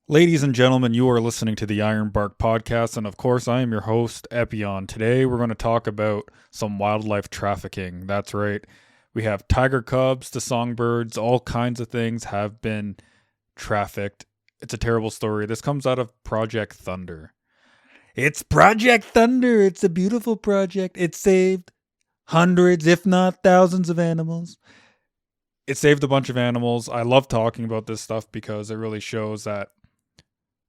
Ladies and gentlemen, you are listening to the Iron Bark Podcast, and of course, I am your host, Epion. Today, we're going to talk about some wildlife trafficking. That's right. We have tiger cubs to songbirds, all kinds of things have been trafficked. It's a terrible story. This comes out of Project Thunder. It's Project Thunder. It's a beautiful project. It saved hundreds, if not thousands, of animals. It saved a bunch of animals. I love talking about this stuff because it really shows that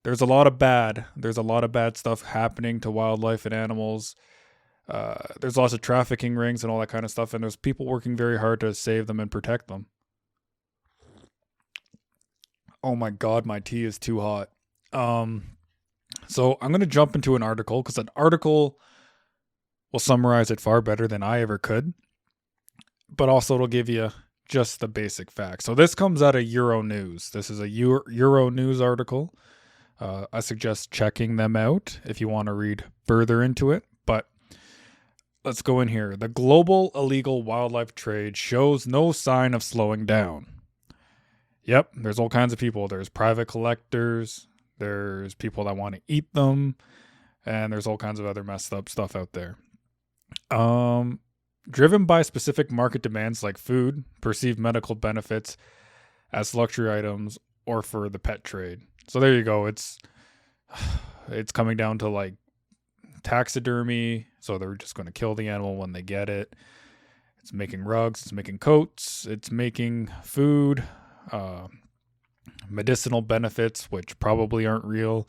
there's a lot of bad stuff happening to wildlife and animals. There's lots of trafficking rings and all that kind of stuff, and there's people working very hard to save them and protect them. Oh my god, my tea is too hot. So I'm gonna jump into an article because an article will summarize it far better than I ever could, but also it'll give you just the basic facts. So this comes out of Euro News. This is a Euro News article. I suggest checking them out if you want to read further into it. But let's go in here. The global illegal wildlife trade shows no sign of slowing down. Yep, there's all kinds of people. There's private collectors, there's people that want to eat them, and there's all kinds of other messed up stuff out there. Driven by specific market demands like food, perceived medical benefits as luxury items, or for the pet trade. So there you go. It's coming down to like taxidermy. So they're just going to kill the animal when they get it. It's making rugs. It's making coats. It's making food, medicinal benefits, which probably aren't real,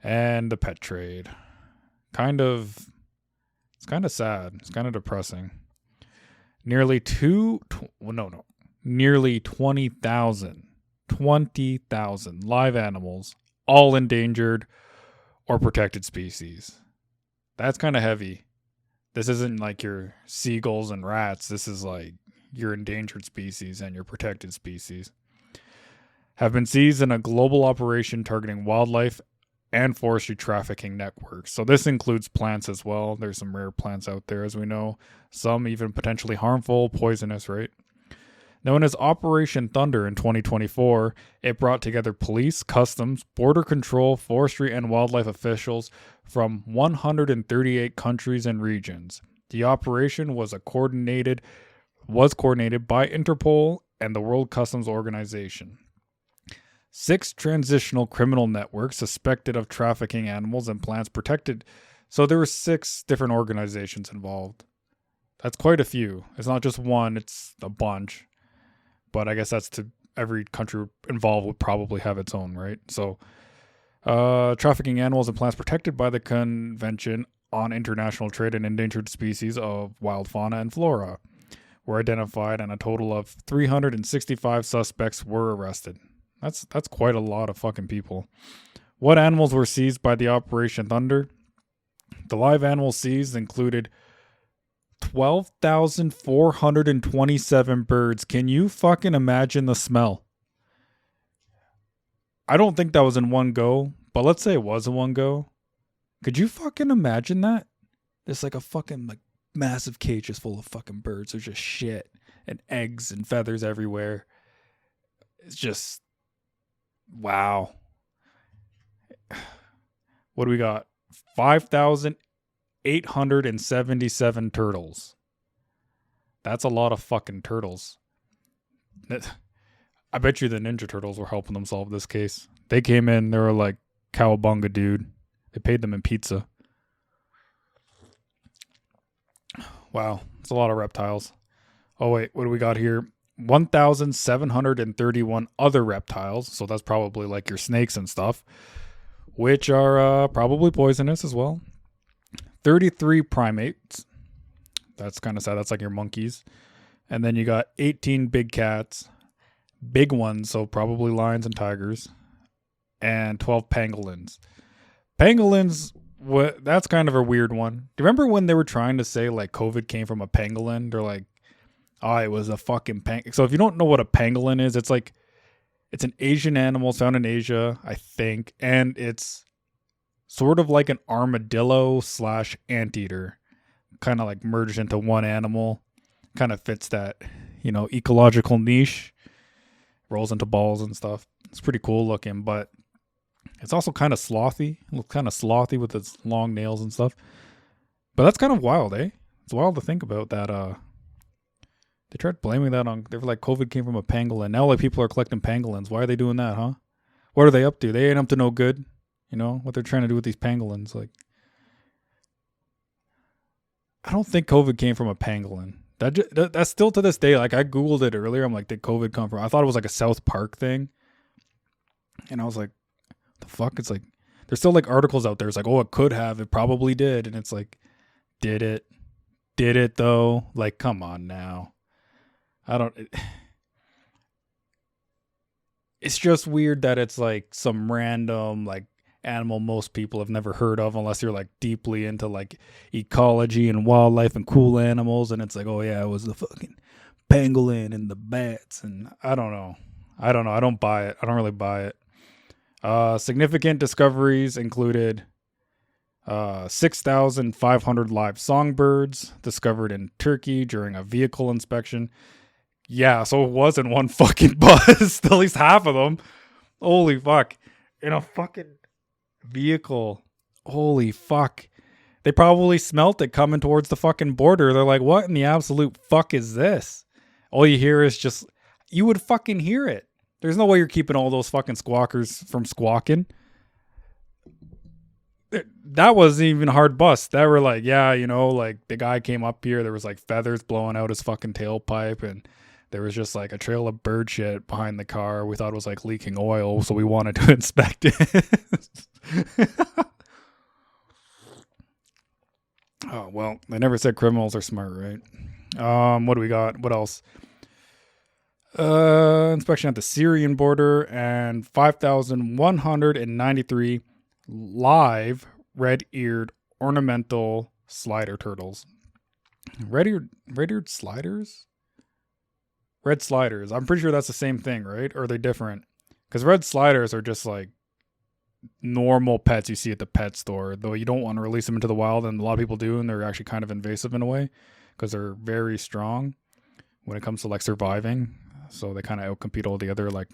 and the pet trade. It's kind of sad. It's kind of depressing. Nearly nearly 20,000 live animals, all endangered or protected species. That's kind of heavy. This isn't like your seagulls and rats. This is like your endangered species and your protected species. Have been seized in a global operation targeting wildlife and forestry trafficking networks. So this includes plants as well. There's some rare plants out there, as we know. Some even potentially harmful, poisonous, right? Known as Operation Thunder in 2024, it brought together police, customs, border control, forestry, and wildlife officials from 138 countries and regions. The operation was coordinated by Interpol and the World Customs Organization. 6 transitional criminal networks suspected of trafficking animals and plants protected. So there were 6 different organizations involved. That's quite a few. It's not just one, it's a bunch. But I guess that's to every country involved would probably have its own, right? So, trafficking animals and plants protected by the Convention on International Trade in Endangered Species of Wild Fauna and Flora were identified, and a total of 365 suspects were arrested. That's quite a lot of fucking people. What animals were seized by the Operation Thunder? The live animals seized included 12,427 birds. Can you fucking imagine the smell? I don't think that was in one go, but let's say it was in one go. Could you fucking imagine that? There's like a fucking like massive cage just full of fucking birds. There's just shit and eggs and feathers everywhere. It's just wow. What do we got? 5,877 turtles. That's a lot of fucking turtles. I bet you the Ninja Turtles were helping them solve this case. They came in, they were like, cowabunga, dude. They paid them in pizza. Wow, it's a lot of reptiles. Oh, wait, what do we got here? 1,731 other reptiles. So that's probably like your snakes and stuff, which are probably poisonous as well. 33 primates. That's kind of sad. That's like your monkeys. And then you got 18 big cats. Big ones, so probably lions and tigers. And 12 pangolins. Pangolins, that's kind of a weird one. Do you remember when they were trying to say like COVID came from a pangolin? They're like, oh, it was a fucking So if you don't know what a pangolin is, it's like, it's an Asian animal found in Asia, I think. And it's sort of like an armadillo / anteater, kind of like merged into one animal. Kind of fits that, ecological niche. Rolls into balls and stuff. It's pretty cool looking, but It's also kind of slothy, with its long nails and stuff. But that's kind of wild, eh? It's wild to think about that. They tried blaming that on. They were like, COVID came from a pangolin. Now, like, people are collecting pangolins. Why are they doing that, huh? What are they up to? They ain't up to no good. You know what they're trying to do with these pangolins? Like, I don't think COVID came from a pangolin. That's still to this day. Like, I googled it earlier. I'm like, did COVID come from? I thought it was like a South Park thing, and I was like, the fuck? It's like there's still like articles out there. It's like, oh, it could have. It probably did, and it's like, did it? Did it though? Like, come on now. I don't. It's just weird that it's like some random like animal most people have never heard of unless you're like deeply into like ecology and wildlife and cool animals, and it's like, oh yeah, it was the fucking pangolin and the bats, and I don't know. I don't buy it. I don't really buy it. Significant discoveries included 6,500 live songbirds discovered in Turkey during a vehicle inspection. Yeah, so it wasn't one fucking bus. At least half of them. Holy fuck. In a fucking vehicle. Holy fuck. They probably smelt it coming towards the fucking border. They're like, what in the absolute fuck is this? All you hear is just, you would fucking hear it. There's no way you're keeping all those fucking squawkers from squawking. That wasn't even a hard bust. They were like, yeah, you know, like the guy came up here. There was like feathers blowing out his fucking tailpipe, and there was just like a trail of bird shit behind the car. We thought it was like leaking oil, so we wanted to inspect it. Oh, well, they never said criminals are smart, right? What do we got? What else? Inspection at the Syrian border and 5,193 live red-eared ornamental slider turtles. Red-eared sliders? Red sliders. I'm pretty sure that's the same thing, right? Or are they different? Because red sliders are just like normal pets you see at the pet store, though you don't want to release them into the wild, and a lot of people do, and they're actually kind of invasive in a way because they're very strong when it comes to like surviving. So they kind of outcompete all the other like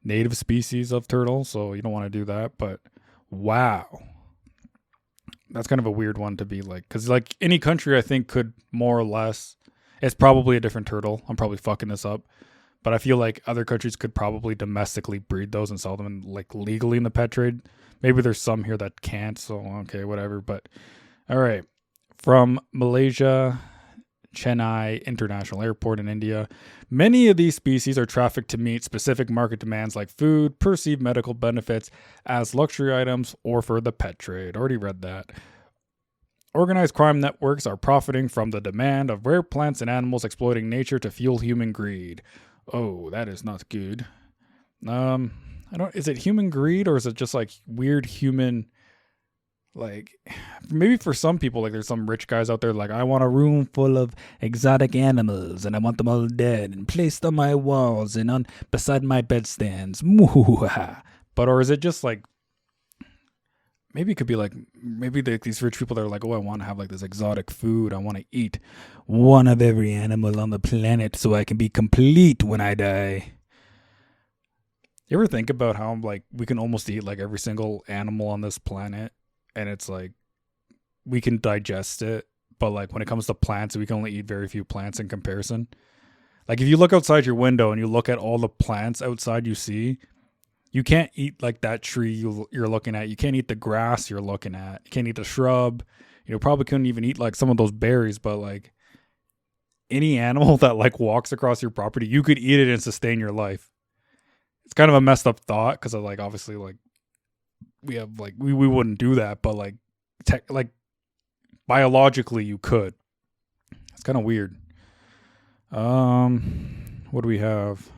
native species of turtle. So you don't want to do that. But wow, that's kind of a weird one to be like, because like any country I think could more or less, it's probably a different turtle. I'm probably fucking this up, but I feel like other countries could probably domestically breed those and sell them in, like legally in the pet trade. Maybe there's some here that can't, so okay, whatever. But all right, from Malaysia, Chennai International Airport in India, many of these species are trafficked to meet specific market demands like food, perceived medical benefits as luxury items, or for the pet trade. Already read that. Organized crime networks are profiting from the demand of rare plants and animals, exploiting nature to fuel human greed. Oh, that is not good. Is it human greed, or is it just like weird human, like, maybe for some people, like there's some rich guys out there like, I want a room full of exotic animals and I want them all dead and placed on my walls and on beside my bedstands. But or is it just like, maybe it could be like, maybe these rich people that are like, oh, I want to have like this exotic food. I want to eat one of every animal on the planet so I can be complete when I die. You ever think about how like we can almost eat like every single animal on this planet, and it's like we can digest it, but like when it comes to plants, we can only eat very few plants in comparison. Like if you look outside your window and you look at all the plants outside you see, you can't eat like that tree you're looking at. You can't eat the grass you're looking at. You can't eat the shrub. You probably couldn't even eat like some of those berries, but like any animal that like walks across your property, you could eat it and sustain your life. It's kind of a messed up thought because of like obviously like we have like we wouldn't do that, but like like biologically you could. It's kind of weird. What do we have?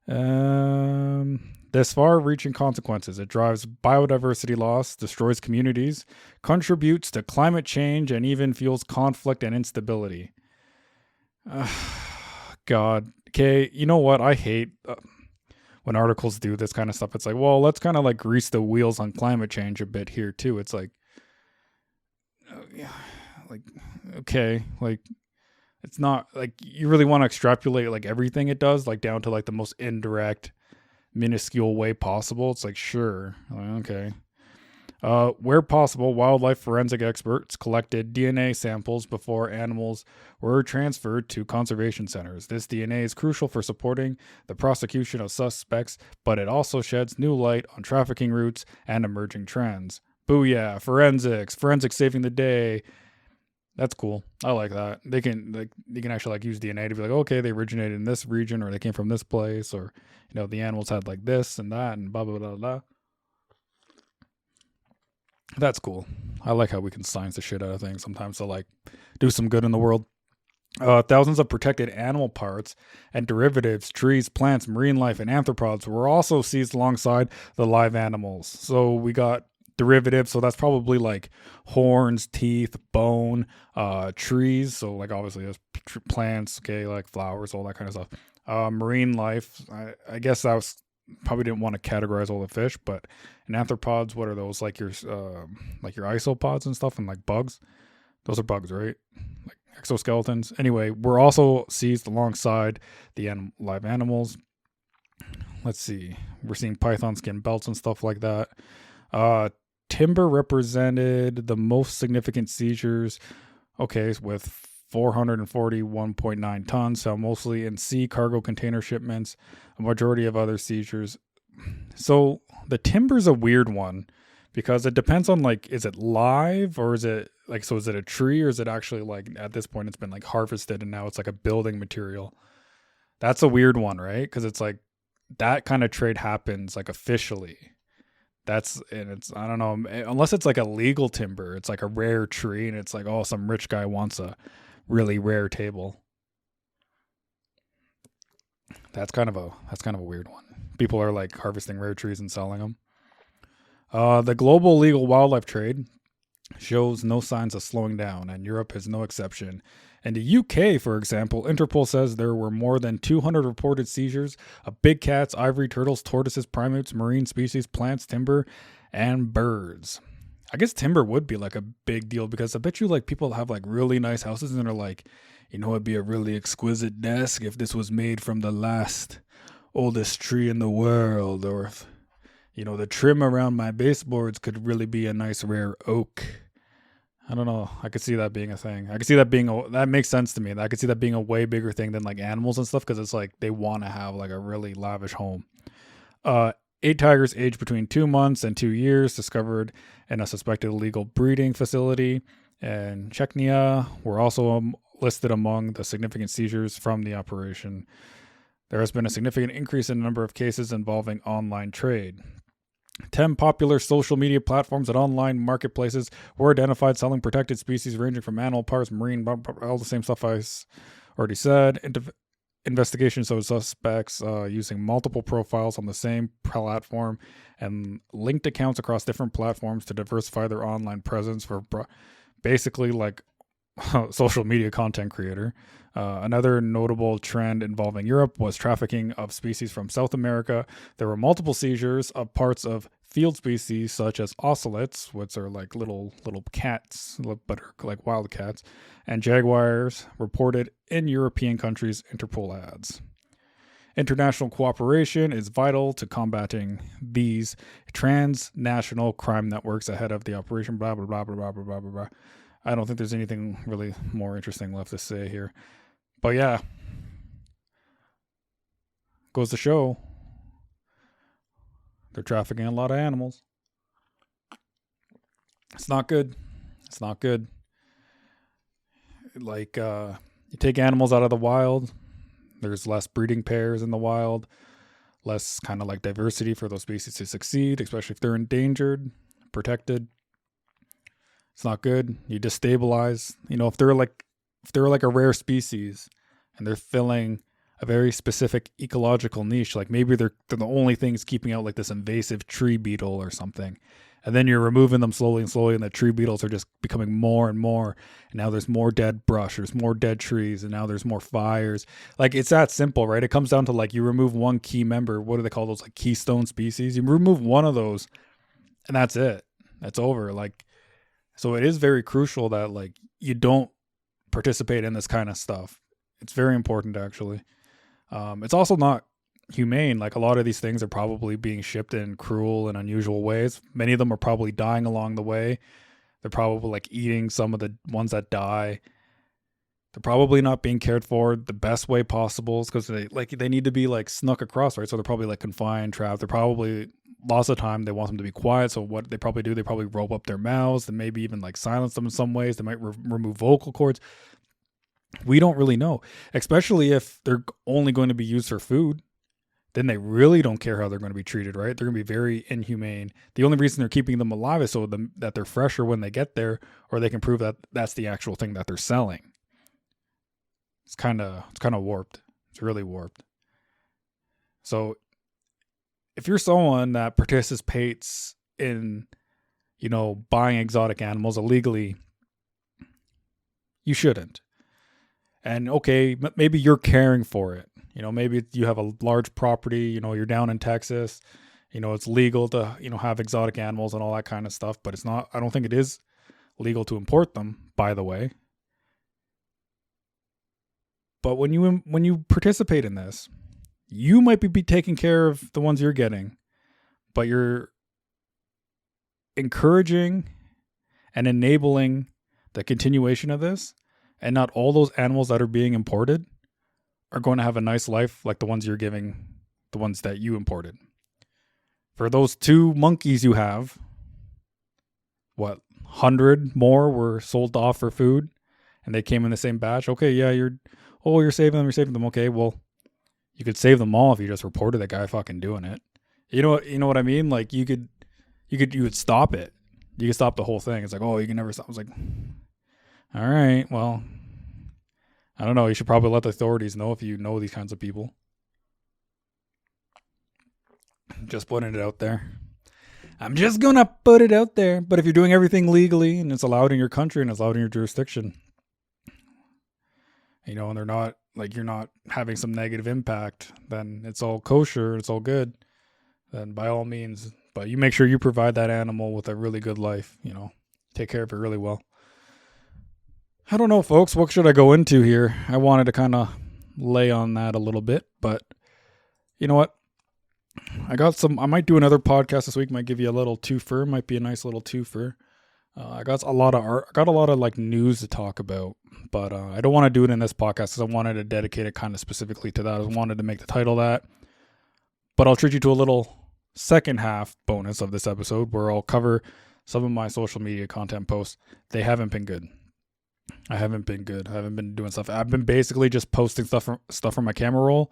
There's far-reaching consequences. It drives biodiversity loss, destroys communities, contributes to climate change, and even fuels conflict and instability. God. Okay, you know what? I hate when articles do this kind of stuff. It's like, well, let's kind of like grease the wheels on climate change a bit here too. It's like, like, okay, like, it's not like you really want to extrapolate like everything it does, like down to like the most indirect minuscule way possible. It's like, sure, okay. Where possible, wildlife forensic experts collected DNA samples before animals were transferred to conservation centers. This DNA is crucial for supporting the prosecution of suspects, but it also sheds new light on trafficking routes and emerging trends. Booyah, forensics saving the day. That's cool. I like that. They can actually like use DNA to be like, okay, they originated in this region, or they came from this place, or the animals had like this and that and blah blah blah blah. That's cool. I like how we can science the shit out of things sometimes to like do some good in the world. Thousands of protected animal parts and derivatives, trees, plants, marine life, and arthropods were also seized alongside the live animals. So we got derivatives, so that's probably like horns, teeth, bone, trees. So like obviously there's plants, okay, like flowers, all that kind of stuff. Marine life, I guess that was probably didn't want to categorize all the fish, but in arthropods, what are those like your isopods and stuff, and like bugs? Those are bugs, right? Like exoskeletons. Anyway, we're also seized alongside the live animals. Let's see. We're seeing python skin belts and stuff like that. Timber represented the most significant seizures. Okay, with 441.9 tons, so mostly in sea cargo container shipments, a majority of other seizures. So the timber's a weird one because it depends on like, is it live or is it like, so is it a tree or is it actually like at this point it's been like harvested and now it's like a building material? That's a weird one, right? Because it's like that kind of trade happens like officially. And it's, I don't know, unless it's like a legal timber, it's like a rare tree and it's like, oh, some rich guy wants a really rare table. That's kind of a weird one. People are like harvesting rare trees and selling them. The global legal wildlife trade shows no signs of slowing down, and Europe is no exception. In the UK, for example, Interpol says there were more than 200 reported seizures of big cats, ivory turtles, tortoises, primates, marine species, plants, timber, and birds. I guess timber would be like a big deal because I bet you like people have like really nice houses and are like, it'd be a really exquisite desk if this was made from the last oldest tree in the world, or if, the trim around my baseboards could really be a nice rare oak. I don't know. I could see that being a thing. I could see that that makes sense to me. I could see that being a way bigger thing than like animals and stuff because it's like they want to have like a really lavish home. 8 tigers aged between 2 months and 2 years discovered in a suspected illegal breeding facility in Chechnya were also listed among the significant seizures from the operation. There has been a significant increase in the number of cases involving online trade. 10 popular social media platforms and online marketplaces were identified selling protected species ranging from animal parts, marine, all the same stuff I already said. Investigations of suspects using multiple profiles on the same platform and linked accounts across different platforms to diversify their online presence for basically like social media content creator. Another notable trend involving Europe was trafficking of species from South America. There were multiple seizures of parts of field species such as ocelots, which are like little cats, but are like wild cats, and jaguars reported in European countries, Interpol adds. International cooperation is vital to combating these transnational crime networks ahead of the operation, blah, blah, blah, blah, blah, blah, blah, blah. I don't think there's anything really more interesting left to say here. But yeah, goes to show they're trafficking a lot of animals. It's not good. It's not good. Like, you take animals out of the wild, there's less breeding pairs in the wild, less kind of like diversity for those species to succeed, especially if they're endangered, protected. It's not good. You destabilize, if they're like a rare species and they're filling a very specific ecological niche, like maybe they're the only things keeping out like this invasive tree beetle or something. And then you're removing them slowly and slowly, and the tree beetles are just becoming more and more. And now there's more dead brush, there's more dead trees, and now there's more fires. Like, it's that simple, right? It comes down to like you remove one key member. What do they call those? Like keystone species. You remove one of those, and that's it. That's over. Like, so it is very crucial that like you don't participate in this kind of stuff. It's very important, actually. It's also not humane. Like a lot of these things are probably being shipped in cruel and unusual ways. Many of them are probably dying along the way. They're probably like eating some of the ones that die. They're probably not being cared for the best way possible because they need to be like snuck across, right? So they're probably like confined, trapped. They're probably lots of time they want them to be quiet. So what they probably do, they probably rope up their mouths and maybe even like silence them in some ways. They might remove vocal cords. We don't really know, especially if they're only going to be used for food. Then they really don't care how they're going to be treated, right? They're going to be very inhumane. The only reason they're keeping them alive is so that they're fresher when they get there, or they can prove that that's the actual thing that they're selling. It's kind of warped. It's really warped. So if you're someone that participates in, buying exotic animals illegally, you shouldn't. And okay, maybe you're caring for it. Maybe you have a large property, you're down in Texas, it's legal to, have exotic animals and all that kind of stuff, but it's not, I don't think it is legal to import them, by the way. But when you participate in this, you might be taking care of the ones you're getting, but you're encouraging and enabling the continuation of this, and not all those animals that are being imported are going to have a nice life like the ones you're giving, the ones that you imported. For those 2 monkeys you have, 100 more were sold off for food, and they came in the same batch. Okay, yeah, you're saving them. Okay, well, you could save them all if you just reported that guy fucking doing it. You know what I mean? Like you would stop it. You could stop the whole thing. It's like, oh, you can never stop. I was like, all right, well, I don't know. You should probably let the authorities know if you know these kinds of people. Just putting it out there. I'm just going to put it out there. But if you're doing everything legally and it's allowed in your country and it's allowed in your jurisdiction, and they're not, like, you're not having some negative impact, then it's all kosher, it's all good, then by all means. But you make sure you provide that animal with a really good life, take care of it really well. I don't know, folks, what should I go into here? I wanted to kind of lay on that a little bit, but you know what? I might do another podcast this week, might give you a little twofer, might be a nice little twofer. I got a lot of like news to talk about, but I don't want to do it in this podcast because I wanted to dedicate it kind of specifically to that. I wanted to make the title that, but I'll treat you to a little second half bonus of this episode where I'll cover some of my social media content posts. They haven't been good. I haven't been good. I haven't been doing stuff. I've been basically just posting stuff from my camera roll.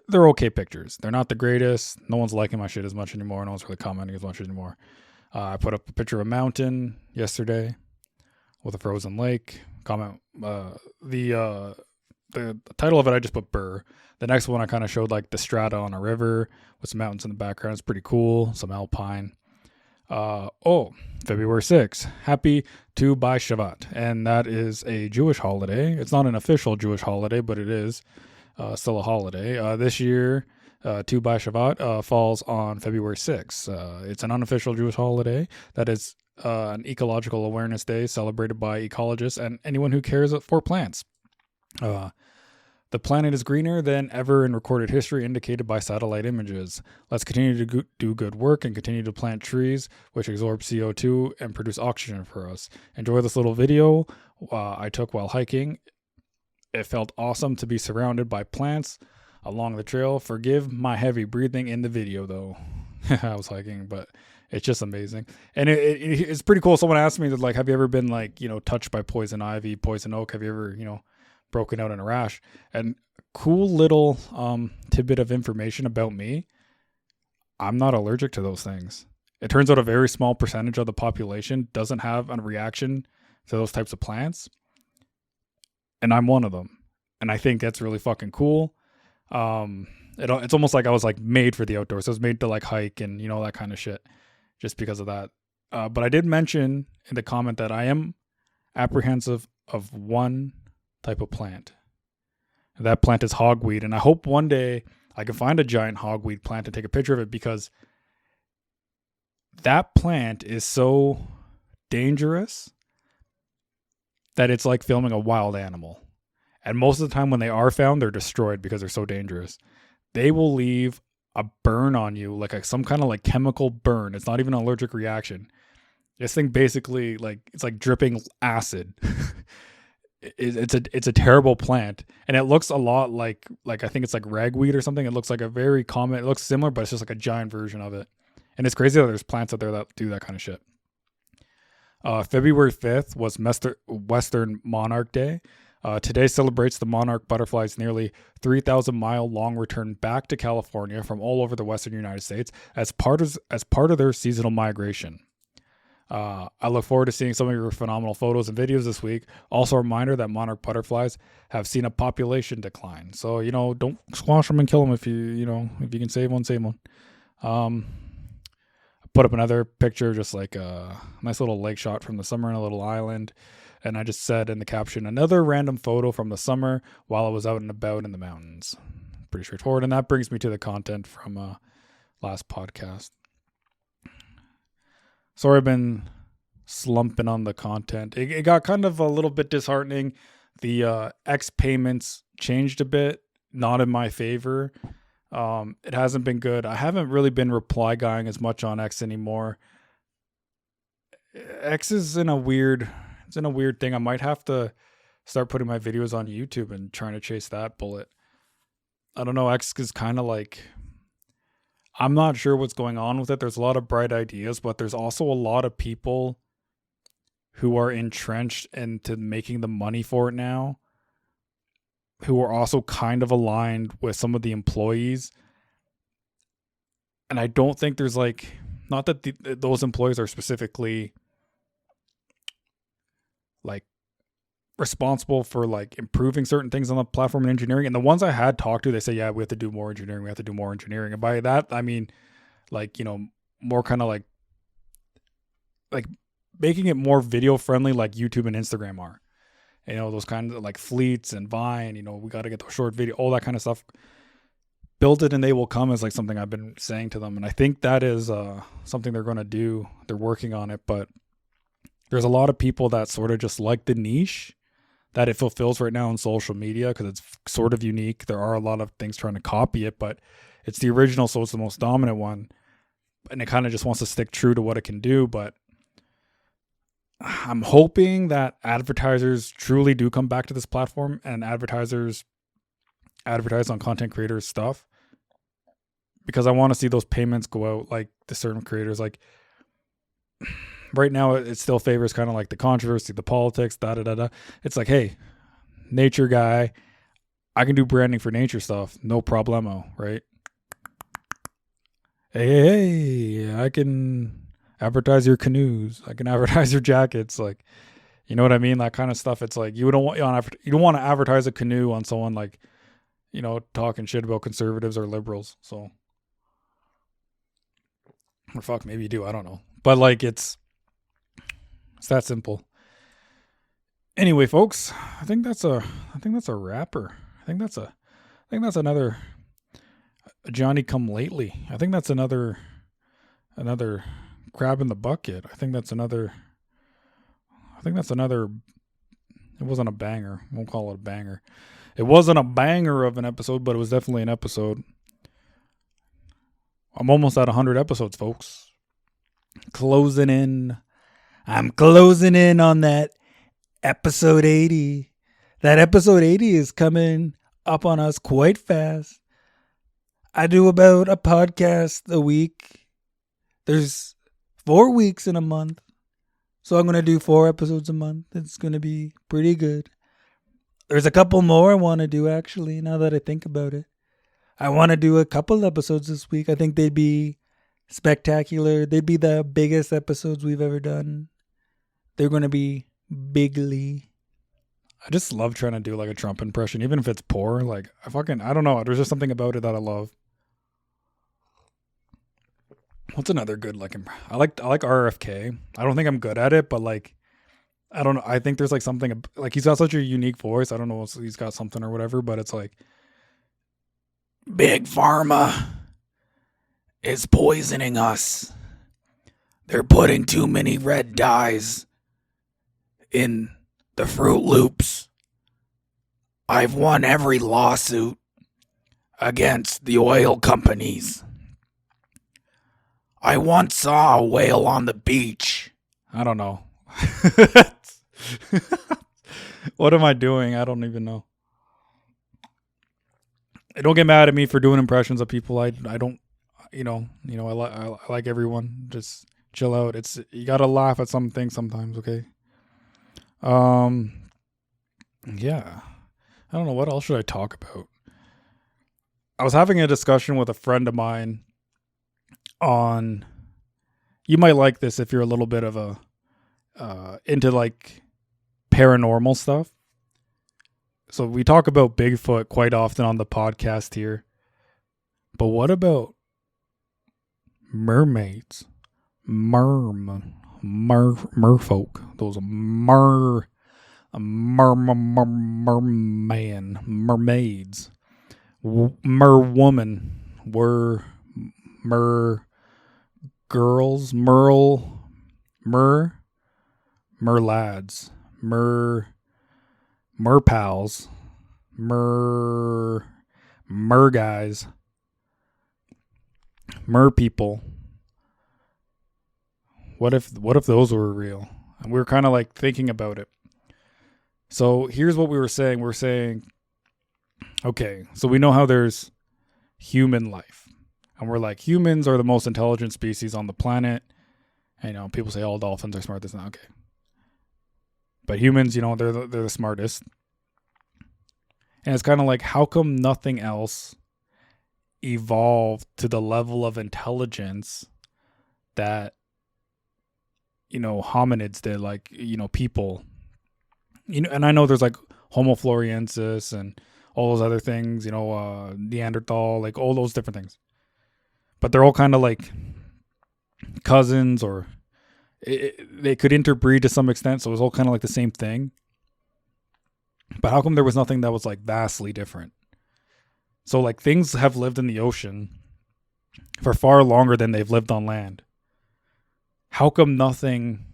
They're okay pictures. They're not the greatest. No one's liking my shit as much anymore. No one's really commenting as much anymore. I put up a picture of a mountain yesterday with a frozen lake. The title of it, I just put Burr. The next one, I kind of showed like the strata on a river with some mountains in the background. It's pretty cool. Some alpine. February 6th. Happy Tu B'Shavat. And that is a Jewish holiday. It's not an official Jewish holiday, but it is still a holiday. This year, Tu B'Shavat falls on February 6th. It's an unofficial Jewish holiday that is an ecological awareness day celebrated by ecologists and anyone who cares for plants. The planet is greener than ever in recorded history, indicated by satellite images. Let's continue to do good work and continue to plant trees, which absorb CO2 and produce oxygen for us. Enjoy this little video I took while hiking. It felt awesome to be surrounded by plants along the trail. Forgive my heavy breathing in the video, though. I was hiking, but it's just amazing. And it's pretty cool. Someone asked me that, like, have you ever been, like, touched by poison ivy, poison oak? Have you ever, broken out in a rash? And cool little tidbit of information about me. I'm not allergic to those things. It turns out a very small percentage of the population doesn't have a reaction to those types of plants. And I'm one of them. And I think that's really fucking cool. It's almost like I was like made for the outdoors. I was made to like hike and that kind of shit just because of that. But I did mention in the comment that I am apprehensive of one type of plant. That plant is hogweed, and I hope one day I can find a giant hogweed plant and take a picture of it, because that plant is so dangerous that it's like filming a wild animal. And most of the time when they are found, they're destroyed because they're so dangerous. they will leave a burn on you, like some kind of like chemical burn. It's not even an allergic reaction. This thing basically it's like dripping acid. It's a terrible plant, and it looks a lot like I think it's like ragweed or something. It looks like a very common. It looks similar, but it's just like a giant version of it. And it's crazy that there's plants out there that do that kind of shit. February 5th was Western Monarch Day. Today celebrates the monarch butterfly's nearly 3,000-mile long return back to California from all over the western United States as part of their seasonal migration. I look forward to seeing some of your phenomenal photos and videos this week. Also a reminder that monarch butterflies have seen a population decline. So, don't squash them and kill them if you can save one, save one. I put up another picture, just like a nice little lake shot from the summer in a little island. And I just said in the caption, another random photo from the summer while I was out and about in the mountains. Pretty straightforward. And that brings me to the content from last podcast. Sorry, I've been slumping on the content. It got kind of a little bit disheartening. The X payments changed a bit, not in my favor. It hasn't been good. I haven't really been reply guying as much on X anymore. X is in a weird thing. I might have to start putting my videos on YouTube and trying to chase that bullet. I don't know. X is kind of like, I'm not sure what's going on with it. There's a lot of bright ideas, but there's also a lot of people who are entrenched into making the money for it now, who are also kind of aligned with some of the employees. And I don't think there's not that those employees are specifically responsible for improving certain things on the platform and engineering. And the ones I had talked to, they say, yeah, we have to do more engineering. We have to do more engineering. And by that, I mean, more kind of like making it more video friendly, like YouTube and Instagram are. Those kinds of fleets and Vine, we got to get the short video, all that kind of stuff. Build it and they will come is something I've been saying to them. And I think that is something they're going to do. They're working on it, but there's a lot of people that sort of just like the niche that it fulfills right now on social media because it's sort of unique. There are a lot of things trying to copy it, but it's the original, so it's the most dominant one. And it kind of just wants to stick true to what it can do. But I'm hoping that advertisers truly do come back to this platform and advertisers advertise on content creators stuff, because I want to see those payments go out to certain creators. Right now it still favors kind of the controversy, the politics, It's hey, nature guy, I can do branding for nature stuff, no problemo, right? Hey, I can advertise your canoes, I can advertise your jackets, you know what I mean? That kind of stuff. It's you don't want to advertise a canoe on someone talking shit about conservatives or liberals. So, or fuck, maybe you do, I don't know. But it's that simple. Anyway, folks, I think that's a wrapper. I think that's another Johnny come lately. I think that's another crab in the bucket. I think that's another. It wasn't a banger. Won't call it a banger. It wasn't a banger of an episode, but it was definitely an episode. I'm almost at 100 episodes, folks. Closing in. I'm closing in on that episode 80. That episode 80 is coming up on us quite fast. I do about a podcast a week. There's 4 weeks in a month. So I'm going to do 4 episodes a month. It's going to be pretty good. There's a couple more I want to do, actually, now that I think about it. I want to do a couple episodes this week. I think they'd be spectacular. They'd be the biggest episodes we've ever done. They're going to be bigly. I just love trying to do a Trump impression, even if it's poor. I don't know. There's just something about it that I love. What's another good I like RFK. I don't think I'm good at it, but I don't know. I think there's something he's got such a unique voice. I don't know if he's got something or whatever, but it's Big Pharma is poisoning us. They're putting too many red dyes in the Fruit Loops. I've won every lawsuit. against the oil companies. I once saw a whale on the beach. I don't know. What am I doing? I don't even know. Don't get mad at me for doing impressions of people. I don't, I like everyone. Just chill out. You gotta laugh at some things sometimes, okay? Yeah. I don't know, what else should I talk about? I was having a discussion with a friend of mine on, you might like this if you're a little bit of a into like paranormal stuff. So we talk about Bigfoot quite often on the podcast here. But what about mermaids? Merfolk. Those mermaids. Merwoman. Girls. Merlads. Merpals, mer guys, mer people. What if those were real? And we were kind of like thinking about it. So here's what we were saying. We're saying, okay, so we know how there's human life, and we're like, humans are the most intelligent species on the planet. And, people say all dolphins are smart. That's not okay. But humans, they're the smartest. And it's kind of like, how come nothing else evolved to the level of intelligence that, hominids did, like, people. And I know there's like Homo floresiensis and all those other things, Neanderthal, like all those different things. But they're all kind of like cousins, or they could interbreed to some extent, so it was all kind of like the same thing. But how come there was nothing that was like vastly different? So like things have lived in the ocean for far longer than they've lived on land. How come nothing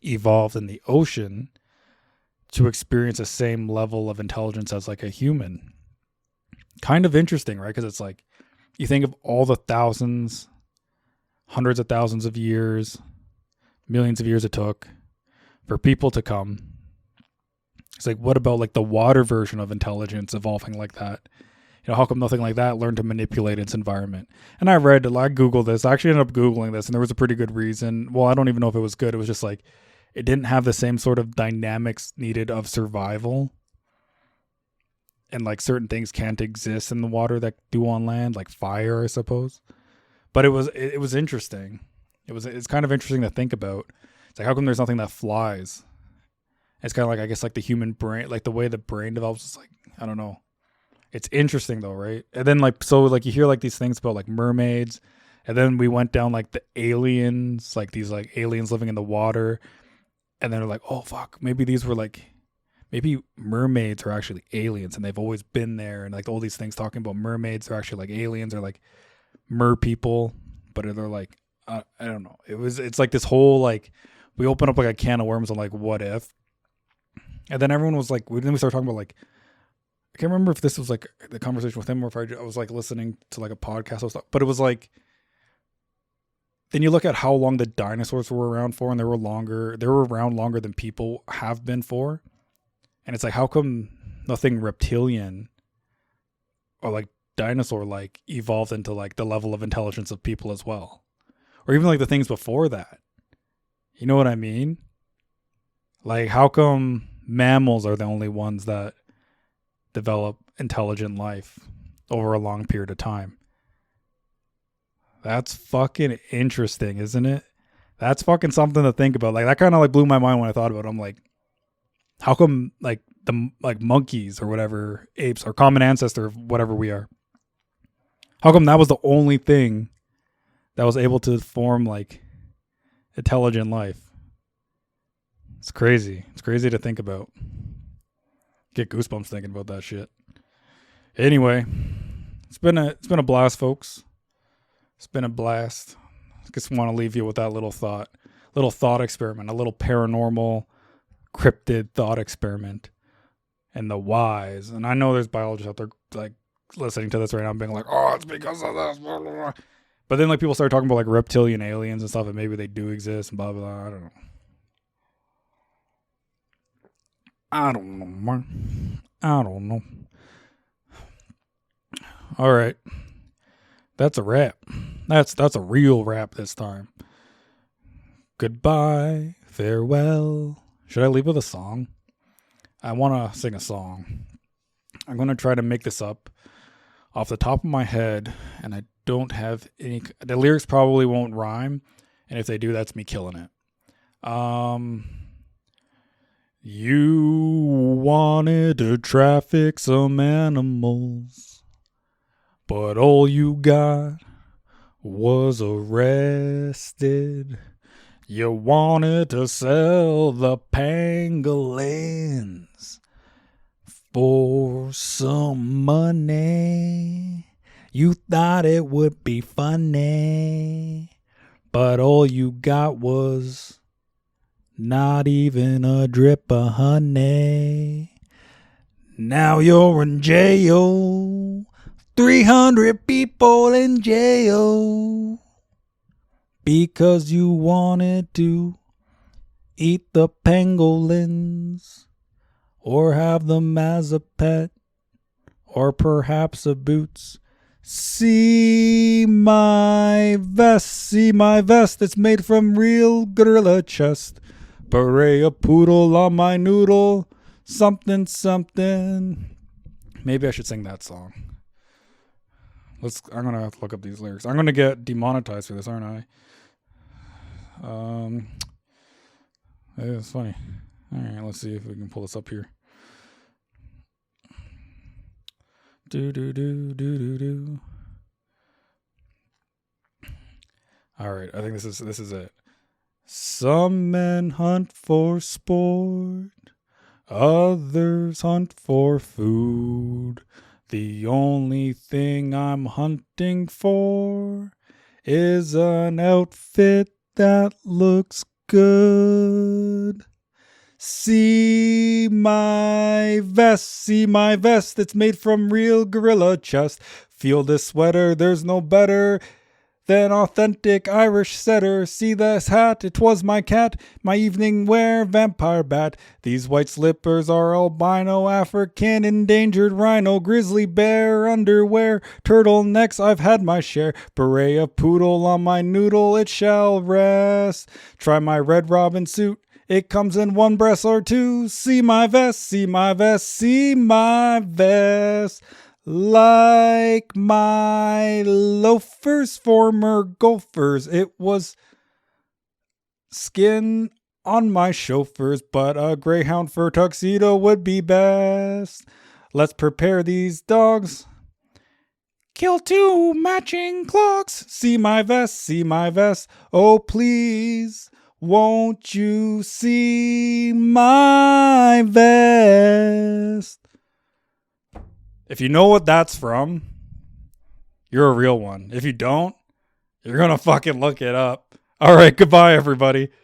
evolved in the ocean to experience the same level of intelligence as like a human? Kind of interesting, right? Because it's like, you think of all the thousands, hundreds of thousands of years, millions of years it took for people to come. It's like, what about like the water version of intelligence evolving like that? How come nothing like that learned to manipulate its environment? And I Googled this. I actually ended up Googling this, and there was a pretty good reason. Well, I don't even know if it was good. It was just like, it didn't have the same sort of dynamics needed of survival. And like certain things can't exist in the water that do on land, like fire, I suppose. But it was interesting. It's kind of interesting to think about. It's like, how come there's nothing that flies? It's kind of like, I guess, like the human brain, like the way the brain develops. It's like, I don't know. It's interesting though, right? And then like, so like you hear like these things about like mermaids, and then we went down like the aliens, like these like aliens living in the water, and then they're like, oh fuck, maybe mermaids are actually aliens, and they've always been there, and like all these things talking about mermaids are actually like aliens, or like mer people, but they're like, I don't know. It's like this whole like, we open up like a can of worms on like, what if? And then everyone was like, then we started talking about like, I can't remember if this was like the conversation with him or if I was like listening to like a podcast or stuff, but it was like, then you look at how long the dinosaurs were around for, and they were around longer than people have been for. And it's like, how come nothing reptilian or like dinosaur like evolved into like the level of intelligence of people as well? Or even like the things before that. You know what I mean? Like, how come mammals are the only ones that develop intelligent life over a long period of time? That's fucking interesting, isn't it? That's fucking something to think about. Like, that kind of like blew my mind when I thought about it. I'm like, how come like the like monkeys or whatever, apes, or common ancestor of whatever we are, how come that was the only thing that was able to form like intelligent life? It's crazy. It's crazy to think about. Get goosebumps thinking about that shit. Anyway, it's been a blast, folks. It's been a blast. I just want to leave you with that little thought experiment, a little paranormal, cryptid thought experiment, and the whys. And I know there's biologists out there like listening to this right now and being like, oh, it's because of this. Blah, blah, blah. But then like people start talking about like reptilian aliens and stuff, and maybe they do exist and blah blah blah. I don't know. I don't know, man. I don't know. All right, that's a wrap. That's a real wrap this time. Goodbye, farewell. Should I leave with a song? I want to sing a song. I'm going to try to make this up off the top of my head, and I don't have any. The lyrics probably won't rhyme, and if they do, that's me killing it. You wanted to traffic some animals, but all you got was arrested. You wanted to sell the pangolins for some money. You thought it would be funny, but all you got was not even a drip of honey. Now you're in jail. 300 people in jail. Because you wanted to eat the pangolins. Or have them as a pet. Or perhaps a boots. See my vest. It's made from real gorilla chest. Beret a poodle on my noodle. Something, something. Maybe I should sing that song. I'm gonna look up these lyrics. I'm gonna get demonetized for this, aren't I? It's funny. All right, let's see if we can pull this up here. Do. All right, I think this is it. Some men hunt for sport, others hunt for food. The only thing I'm hunting for is an outfit that looks good. See my vest, it's made from real gorilla chest. Feel this sweater, there's no better than authentic Irish setter. See this hat, it was my cat, my evening wear, vampire bat. These white slippers are albino, African, endangered rhino, grizzly bear, underwear, turtlenecks, I've had my share. Beret of poodle on my noodle, it shall rest. Try my Red Robin suit, it comes in one breast or two. See my vest, like my loafers, former golfers. It was skin on my chauffeurs, but a greyhound fur tuxedo would be best. Let's prepare these dogs. Kill 2 matching clocks. See my vest. Oh, please, won't you see my vest? If you know what that's from, you're a real one. If you don't, you're going to fucking look it up. All right, goodbye, everybody.